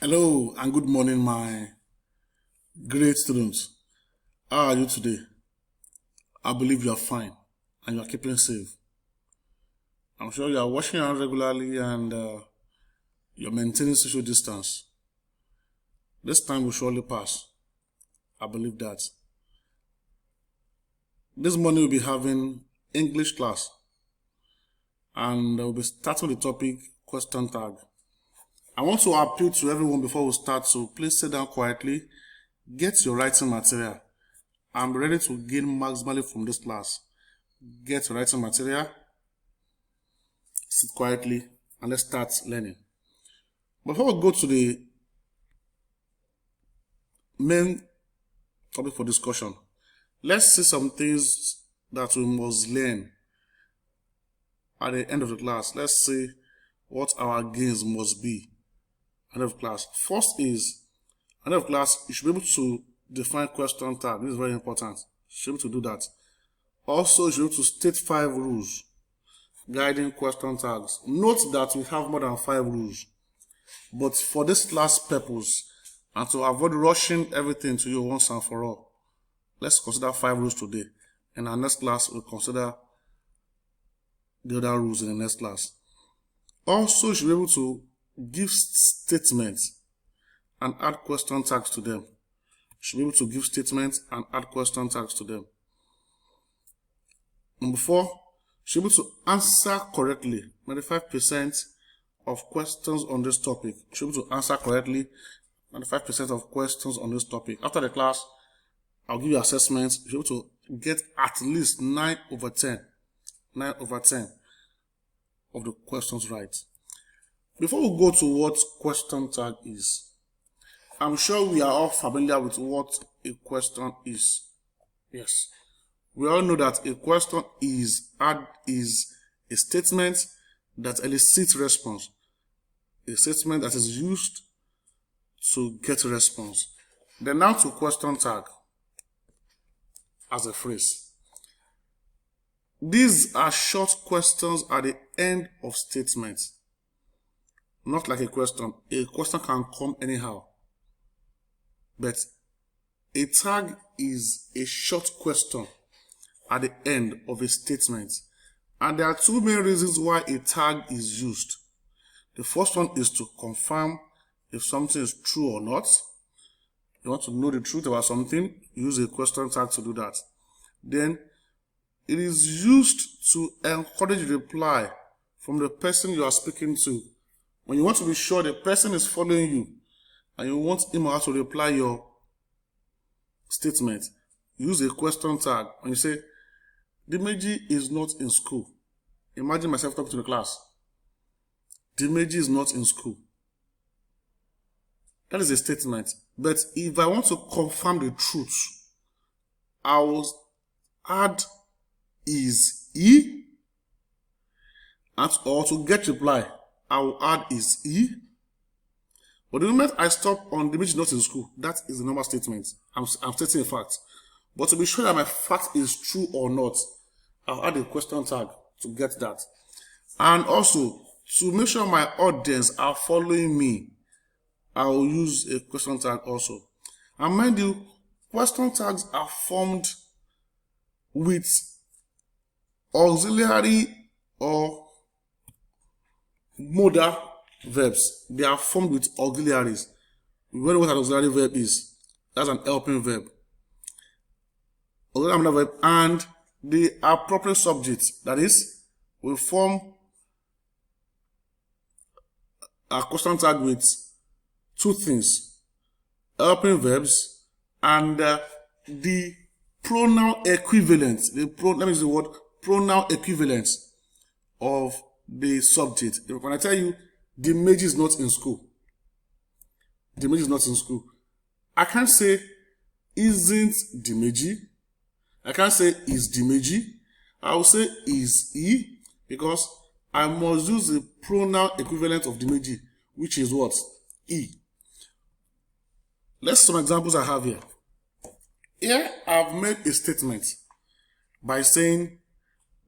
Hello and good morning, my great students. How are you today? I believe you are fine and you are keeping safe. I'm sure you are washing your hands regularly and you're maintaining social distance. This time will surely pass. I believe that. This morning we'll be having English class and we'll be starting with the topic question tag. I want to appeal to everyone before we start, so please sit down quietly, get your writing material. I'm ready to gain maximally from this class. Get your writing material, sit quietly, and let's start learning. Before we go to the main topic for discussion, let's see some things that we must learn at the end of the class. Let's see what our gains must be at the end of class. First is, at the end of class, you should be able to define question tag. This is very important. You should be able to do that. Also, you should be able to state 5 rules guiding question tags. Note that we have more than 5 rules, but for this class purpose and to avoid rushing everything to you once and for all, let's consider 5 rules today. In our next class, we'll consider the other rules in the next class. Also, you should be able to give statements and add question tags to them. You should be able to give statements and add question tags to them. Number 4, you should be able to answer correctly 95% of questions on this topic. You should be able to answer correctly 95% of questions on this topic. After the class, I'll give you assessments. You should be able to get at least 9 over 10. 9 over 10 of the questions right. Before we go to what question tag is, I'm sure we are all familiar with what a question is. Yes. We all know that a question is a statement that elicits response. A statement that is used to get a response. Then now to question tag as a phrase. These are short questions at the end of statements. Not like a question. A question can come anyhow. But a tag is a short question at the end of a statement. And there are 2 main reasons why a tag is used. The first one is to confirm if something is true or not. You want to know the truth about something, use a question tag to do that. Then it is used to encourage reply from the person you are speaking to. When you want to be sure the person is following you and you want him or her to reply your statement, use a question tag. When you say, Dimeji is not in school. Imagine myself talking to the class. Dimeji is not in school. That is a statement. But if I want to confirm the truth, I will add is he, and or to get reply, I will add is he. But the moment I stop on Dimeji is not in school, that is a normal statement. I'm stating a fact. But to be sure that my fact is true or not, I'll add a question tag to get that. And also, to make sure my audience are following me, I will use a question tag also. And mind you, question tags are formed with auxiliary or modal verbs. They are formed with auxiliaries. We know what an auxiliary verb is. That's an helping verb. Auxiliary verb and the appropriate subject. That is, we form a question tag with 2 things: helping verbs and the pronoun equivalent. Let me use the word pronoun equivalent of the subject. When I tell you Dimeji is not in school, Dimeji is not in school, I can't say isn't Dimeji. I can't say is Dimeji. I will say is he, because I must use the pronoun equivalent of Dimeji, which is what? He. Let's see some examples I have here. Here I've made a statement by saying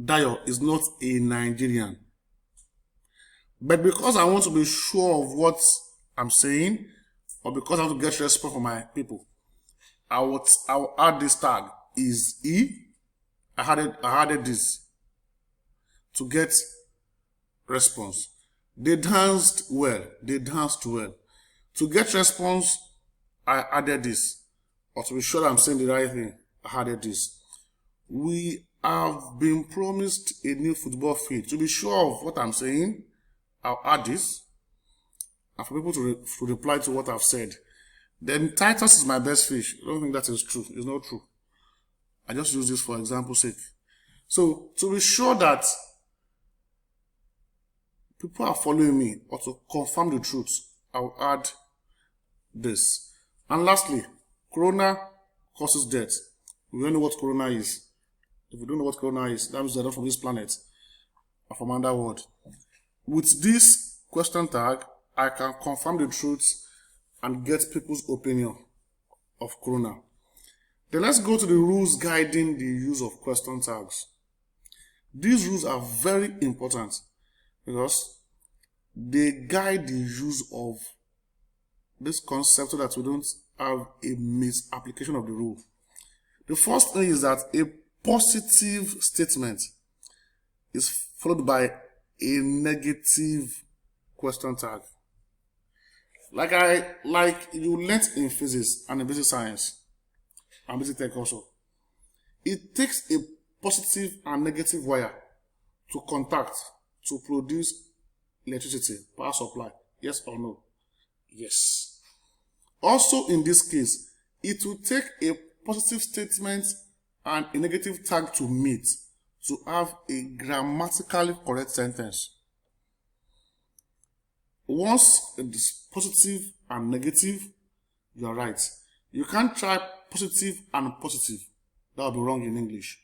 Dayo is not a Nigerian. But because I want to be sure of what I'm saying, or because I want to get response from my people, I will add this tag is E. I added this to get response. They danced well. They danced well. To get response, I added this. Or to be sure I'm saying the right thing, I added this. We have been promised a new football field. To be sure of what I'm saying, I'll add this. And for people to reply to what I've said. Then Titus is my best fish. I don't think that is true. It's not true. I just use this for example's sake. So to be sure that people are following me, or to confirm the truth, I'll add this. And lastly, corona causes death. We don't know what corona is. If we don't know what corona is, that means they're not from this planet or from underworld. With this question tag, I can confirm the truth and get people's opinion of corona. Then let's go to the rules guiding the use of question tags. These rules are very important because they guide the use of this concept so that we don't have a misapplication of the rule. The first thing is that a positive statement is followed by a negative question tag. Like you learnt in physics and in basic science and basic tech also. It takes a positive and negative wire to contact to produce electricity, power supply. Yes or no? Yes. Also in this case, it will take a positive statement and a negative tag to meet to have a grammatically correct sentence. Once it is positive and negative, you are right. You can't try positive and positive. That will be wrong in English.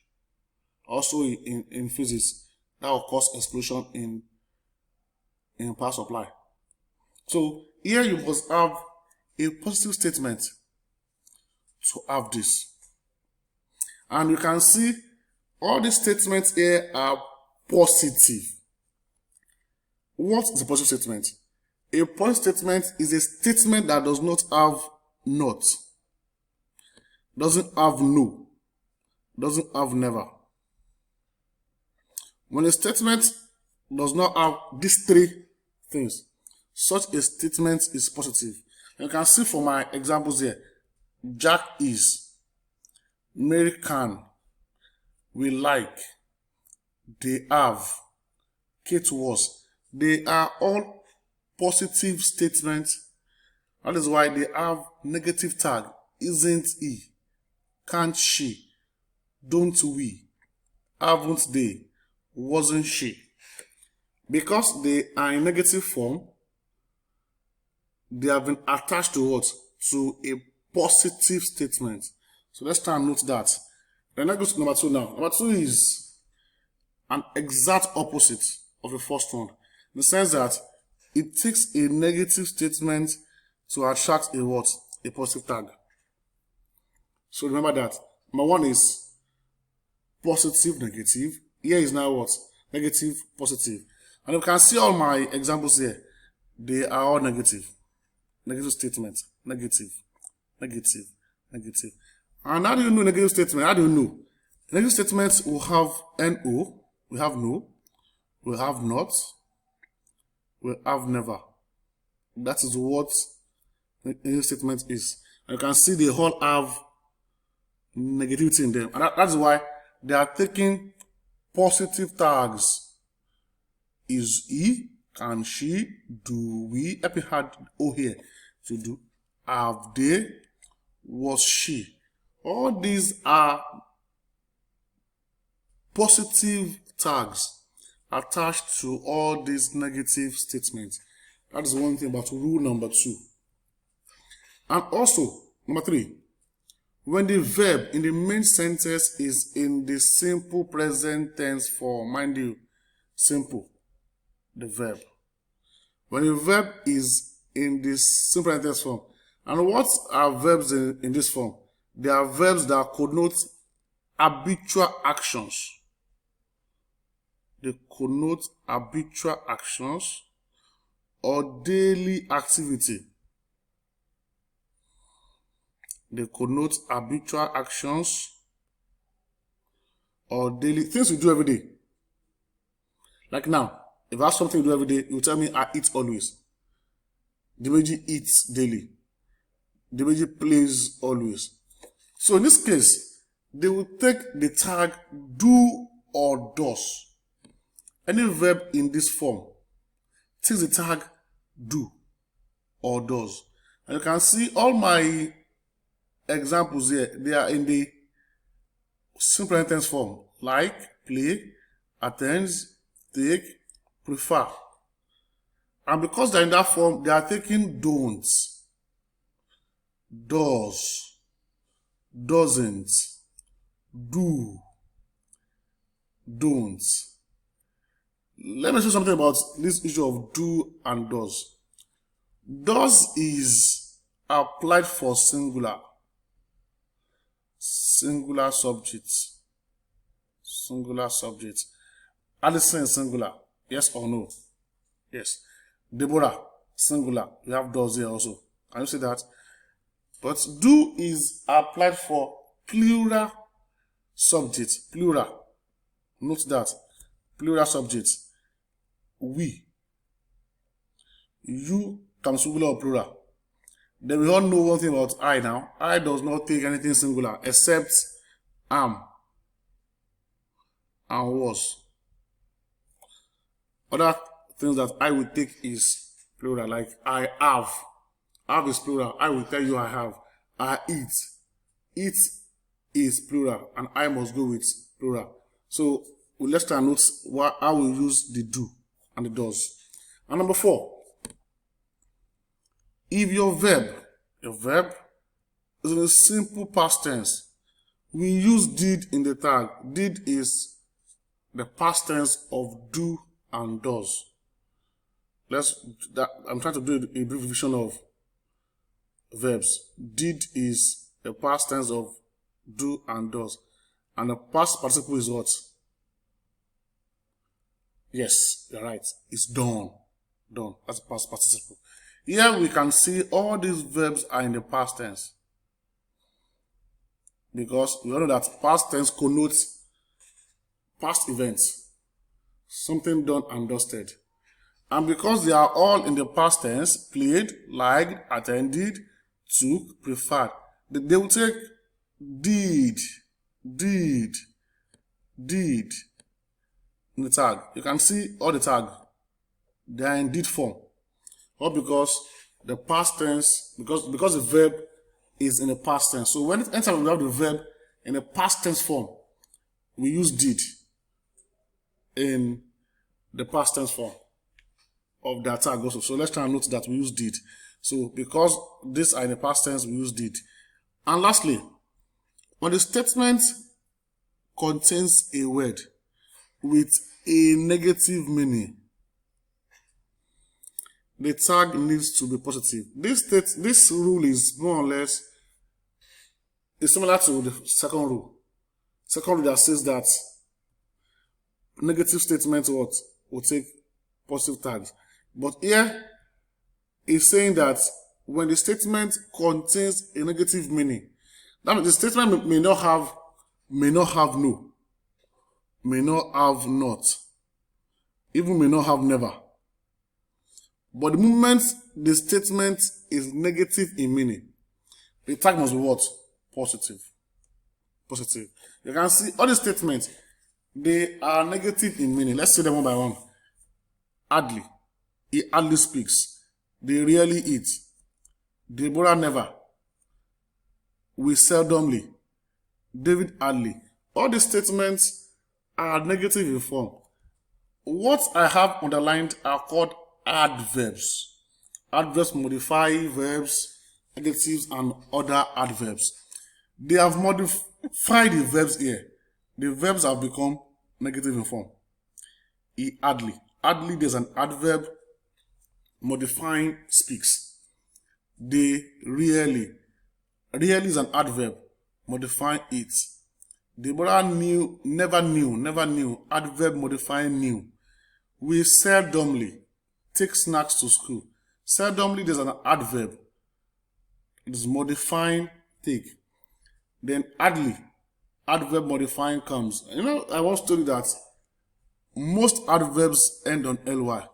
Also in physics, that will cause explosion in power supply. So here you must have a positive statement to have this. And you can see all these statements here are positive. What is a positive statement? A positive statement is a statement that does not have not, doesn't have no, doesn't have never. When a statement does not have these three things, such a statement is positive. You can see from my examples here, Jack is, Mary can, we like, they have, Kate was. They are all positive statements. That is why they have negative tag. Isn't he? Can't she? Don't we? Haven't they? Wasn't she? Because they are in negative form, they have been attached to what? To a positive statement. So let's try and note that. Then let's go to number 2 now. Number 2 is an exact opposite of the first one. In the sense that it takes a negative statement to attract a what? A positive tag. So remember that. Number 1 is positive, negative. Here is now what? Negative, positive. And you can see all my examples here. They are all negative. Negative statement. Negative. Negative. Negative. And how do you know negative statement? How do you know? Negative statements will have no. We have no. We have not. We have never. That is what negative statement is. And you can see they all have negativity in them. And that's why they are taking positive tags. Is he? Can she? Do we? Let me add O here to do. Have they? Was she? All these are positive tags attached to all these negative statements. That is one thing about rule number 2. And also, number 3, when the verb in the main sentence is in the simple present tense form, mind you, simple, the verb. When the verb is in the simple present tense form, and what are verbs in this form? They are verbs that connote habitual actions. They connote habitual actions or daily activity. They connote habitual actions or daily things you do every day. Like now, if I have something to do every day, you tell me I eat always. Dimeji eats daily. Dimeji plays always. So in this case, they will take the tag do or does. Any verb in this form takes the tag do or does. And you can see all my examples here. They are in the simple present tense form. Like, play, attends, take, prefer. And because they're in that form, they are taking don'ts, does, doesn't, do, don't. Let me say something about this issue of do and does. Does is applied for singular subject. Singular subject. Alison, singular. Yes or no? Yes. Deborah, singular. We have does here also. Can you see that? But do is applied for plural subject. Plural. Note that. Plural subject. We. You can singular or plural. Then we all know one thing about I now. I does not take anything singular except am and was. Other things that I will take is plural, like I have. Have is plural. I will tell you I have. I eat. Eat is plural, and I must go with plural. So let's try and note how we use the do and the does. And number 4. If your verb is in a simple past tense, we use did in the tag. Did is the past tense of do and does. I'm trying to do a brief revision of verbs. Did is the past tense of do and does. And the past participle is what? Yes, you're right. It's done. Done. That's the past participle. Here we can see all these verbs are in the past tense. Because we all know that past tense connotes past events. Something done and dusted. And because they are all in the past tense, played, liked, attended, took, preferred, they will take did in the tag. You can see all the tag. They are in did form. Or because the past tense, because the verb is in the past tense. So anytime we have the verb in a past tense form, we use did in the past tense form of the tag also. So let's try and note that we use did. So because these are in the past tense, we use did. And lastly, when the statement contains a word with a negative meaning, the tag needs to be positive. This rule is more or less similar to the second rule. Second rule that says that negative statements will take positive tags. But here it's saying that when the statement contains a negative meaning, that means the statement may not have no, may not have not, even may not have never. But the moment the statement is negative in meaning, the tag must be what? Positive. Positive. You can see all the statements, they are negative in meaning. Let's see them one by one. Hardly. He hardly speaks. They rarely eat. Deborah never. We seldomly. David hardly. All the statements are negative in form. What I have underlined are called adverbs. Adverbs modify verbs, adjectives, and other adverbs. They have modified the verbs here. The verbs have become negative in form. He hardly. Hardly, there's an adverb modifying speaks. They rarely. Rarely is an adverb modifying it. Deborah knew, never knew. Adverb modifying knew. We seldomly take snacks to school. Seldomly, there's an adverb. It is modifying take. Then adly, adverb modifying comes. I once told you that most adverbs end on ly.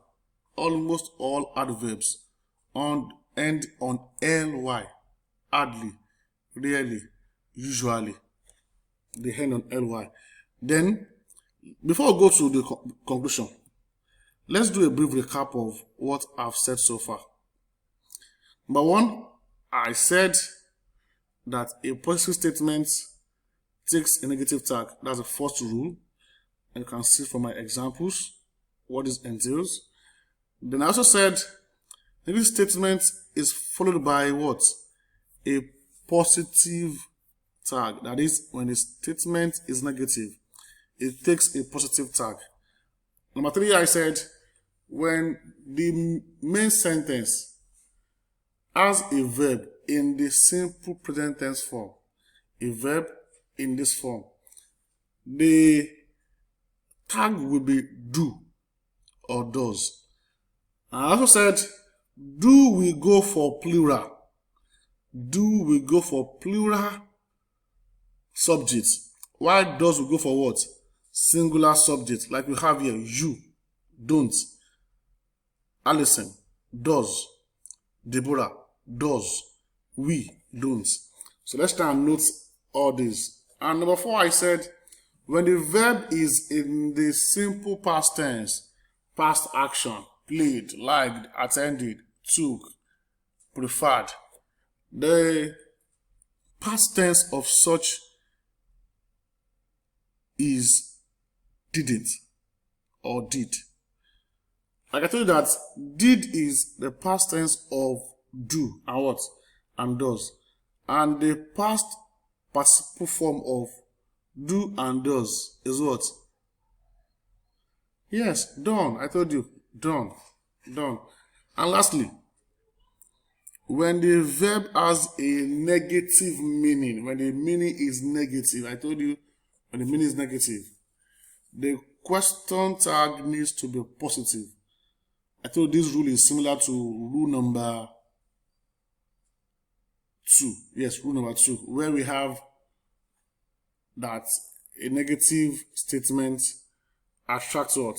Almost all adverbs end on ly. Adly, rarely, usually, they end on ly. Then, before we go to the conclusion, let's do a brief recap of what I've said so far. Number one, I said that a positive statement takes a negative tag. That's the first rule. And you can see from my examples what this entails. Then I also said negative statement is followed by what? A positive tag. That is, when the statement is negative, it takes a positive tag. Number three, I said when the main sentence has a verb in the simple present tense form, a verb in this form, the tag will be do or does. I also said, do we go for plural? Do we go for plural subjects? Why does we go for what? Singular subject, like we have here, you, don't, Alison, does, Deborah, does, we, don't. So let's try and note all this. And number four, I said, when the verb is in the simple past tense, past action, played, liked, attended, took, preferred, the past tense of such is didn't or did. Like I told you that did is the past tense of do and what? And does. And the past participle form of do and does is what? Yes, done. I told you, done. Done. And lastly, when the verb has a negative meaning, when the meaning is negative, I told you, when the meaning is negative, the question tag needs to be positive. I told you this rule is similar to rule number 2. Yes, rule number 2, where we have that a negative statement attracts what?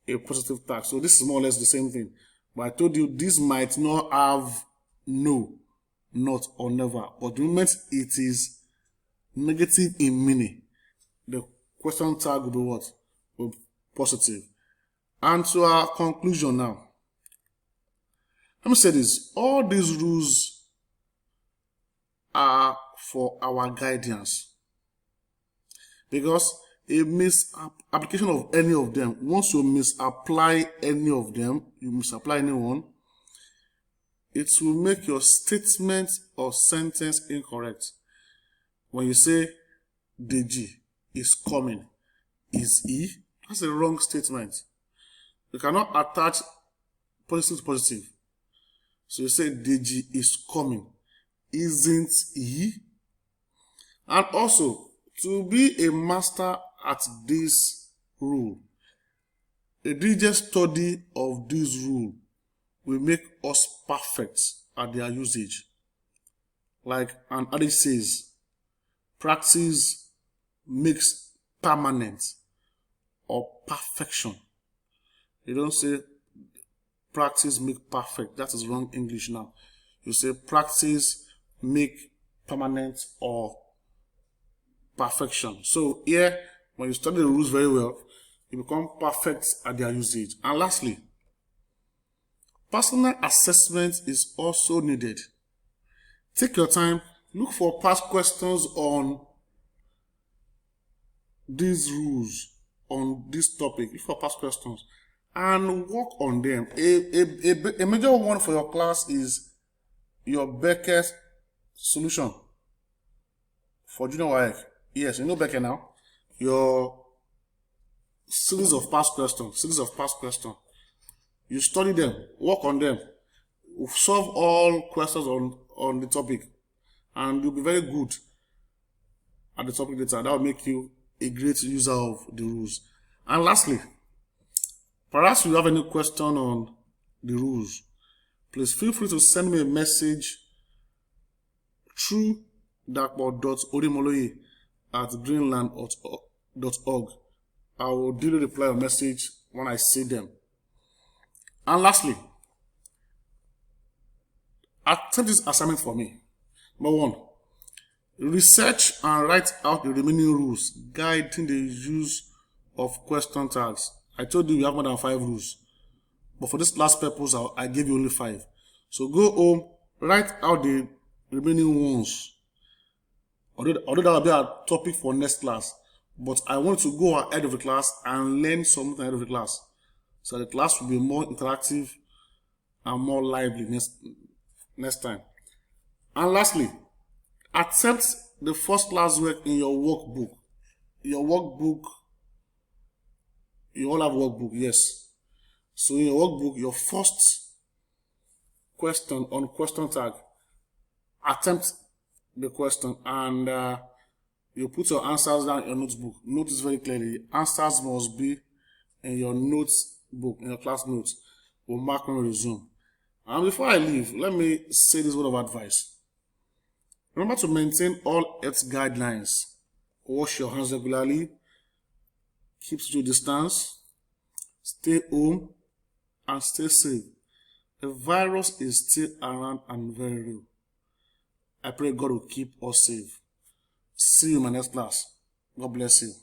A positive tag. So this is more or less the same thing. But I told you this might not have no, not, or never. But the moment it is negative in meaning, the question tag will be what? Will be positive. And to our conclusion now. Let me say this. All these rules are for our guidance. Because a misapplication of any of them, once you misapply any of them, you misapply any one, it will make your statement or sentence incorrect. When you say Deji is coming, is he? That's a wrong statement. You cannot attach positive to positive. So you say Deji is coming, isn't he? And also, to be a master at this rule, a diligent study of this rule will make us perfect at their usage. Like an adage says, practice makes permanent or perfection. You don't say practice make perfect. That is wrong English now. You say practice make permanent or perfection. So here, when you study the rules very well, you become perfect at their usage. And lastly, personal assessment is also needed. Take your time, look for past questions on these rules, on this topic. Look for past questions and work on them. A major one for your class is your Becker's solution for junior WAEC. Yes, you know Becker now. Your series of past questions. You study them, work on them, solve all questions on the topic, and you'll be very good at the topic later. That will make you a great user of the rules. And lastly, perhaps you have any question on the rules, please feel free to send me a message through dakpo.orimoloye@greenland.org. I will duly reply your message when I see them. And lastly, attempt this assignment for me. Number 1, research and write out the remaining rules guiding the use of question tags. I told you we have more than 5 rules, but for this last purpose, I gave you only 5. So go home, write out the remaining ones. Although that will be our topic for next class, but I want to go ahead of the class and learn something ahead of the class, so the class will be more interactive and more lively next time. And lastly, attempt the first class work in your workbook. Your workbook, you all have workbook, yes. So in your workbook, your first question on question tag, attempt the question, and you put your answers down in your notebook. Notice very clearly, answers must be in your notes book, in your class notes. We'll mark when we resume. And before I leave, let me say this word of advice. Remember to maintain all health guidelines. Wash your hands regularly, keep social distance, stay home, and stay safe. The virus is still around and very real. I pray God will keep us safe. See you in my next class. God bless you.